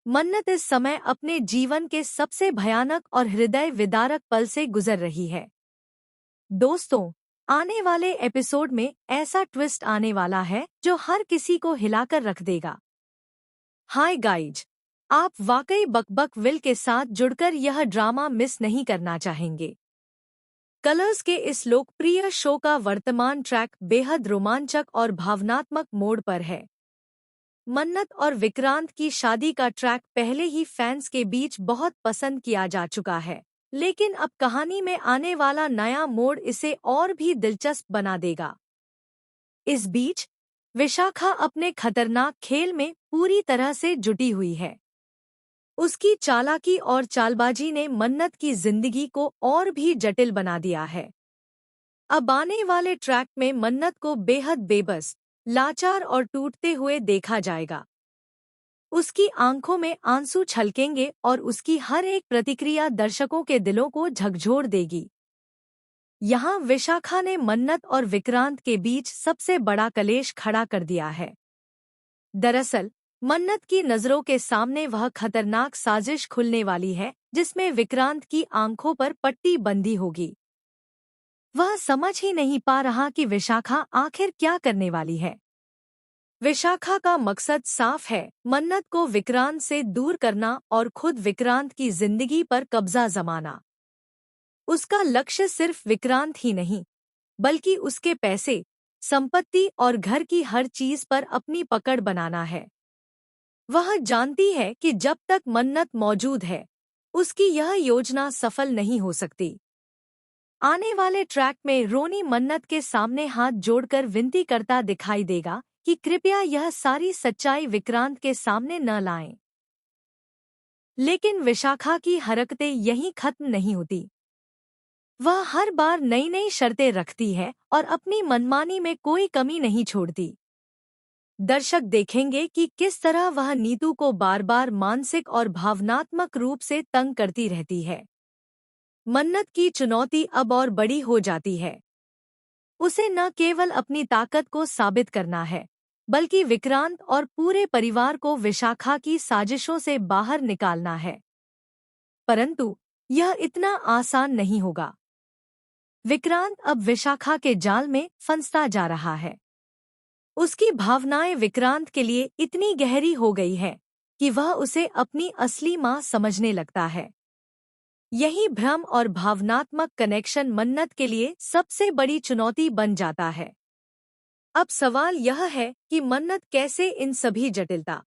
मन्नत इस समय अपने जीवन के सबसे भयानक और हृदय विदारक पल से गुजर रही है। दोस्तों, आने वाले एपिसोड में ऐसा ट्विस्ट आने वाला है जो हर किसी को हिलाकर रख देगा। हाय गाइज, आप वाकई बकबक विल के साथ जुड़कर यह ड्रामा मिस नहीं करना चाहेंगे। कलर्स के इस लोकप्रिय शो का वर्तमान ट्रैक बेहद रोमांचक और भावनात्मक मोड़ पर है। मन्नत और विक्रांत की शादी का ट्रैक पहले ही फैंस के बीच बहुत पसंद किया जा चुका है, लेकिन अब कहानी में आने वाला नया मोड़ इसे और भी दिलचस्प बना देगा। इस बीच विशाखा अपने खतरनाक खेल में पूरी तरह से जुटी हुई है। उसकी चालाकी और चालबाजी ने मन्नत की जिंदगी को और भी जटिल बना दिया है। अब आने वाले ट्रैक में मन्नत को बेहद बेबस, लाचार और टूटते हुए देखा जाएगा। उसकी आंखों में आंसू छलकेंगे और उसकी हर एक प्रतिक्रिया दर्शकों के दिलों को झकझोर देगी। यहाँ विशाखा ने मन्नत और विक्रांत के बीच सबसे बड़ा कलेश खड़ा कर दिया है। दरअसल मन्नत की नज़रों के सामने वह खतरनाक साजिश खुलने वाली है जिसमें विक्रांत की आंखों पर पट्टी बंधी होगी। वह समझ ही नहीं पा रहा कि विशाखा आखिर क्या करने वाली है। विशाखा का मकसद साफ है, मन्नत को विक्रांत से दूर करना और खुद विक्रांत की जिंदगी पर कब्जा जमाना। उसका लक्ष्य सिर्फ विक्रांत ही नहीं, बल्कि उसके पैसे, संपत्ति और घर की हर चीज पर अपनी पकड़ बनाना है। वह जानती है कि जब तक मन्नत मौजूद है, उसकी यह योजना सफल नहीं हो सकती। आने वाले ट्रैक में रोनी मन्नत के सामने हाथ जोड़कर विनती करता दिखाई देगा कि कृपया यह सारी सच्चाई विक्रांत के सामने न लाएं। लेकिन विशाखा की हरकतें यहीं खत्म नहीं होती। वह हर बार नई नई शर्तें रखती है और अपनी मनमानी में कोई कमी नहीं छोड़ती। दर्शक देखेंगे कि किस तरह वह नीतू को बार बार मानसिक और भावनात्मक रूप से तंग करती रहती है। मन्नत की चुनौती अब और बड़ी हो जाती है। उसे न केवल अपनी ताकत को साबित करना है, बल्कि विक्रांत और पूरे परिवार को विशाखा की साजिशों से बाहर निकालना है। परंतु यह इतना आसान नहीं होगा। विक्रांत अब विशाखा के जाल में फंसता जा रहा है। उसकी भावनाएं विक्रांत के लिए इतनी गहरी हो गई है कि वह उसे अपनी असली मां समझने लगता है। यही भ्रम और भावनात्मक कनेक्शन मन्नत के लिए सबसे बड़ी चुनौती बन जाता है। अब सवाल यह है कि मन्नत कैसे इन सभी जटिलता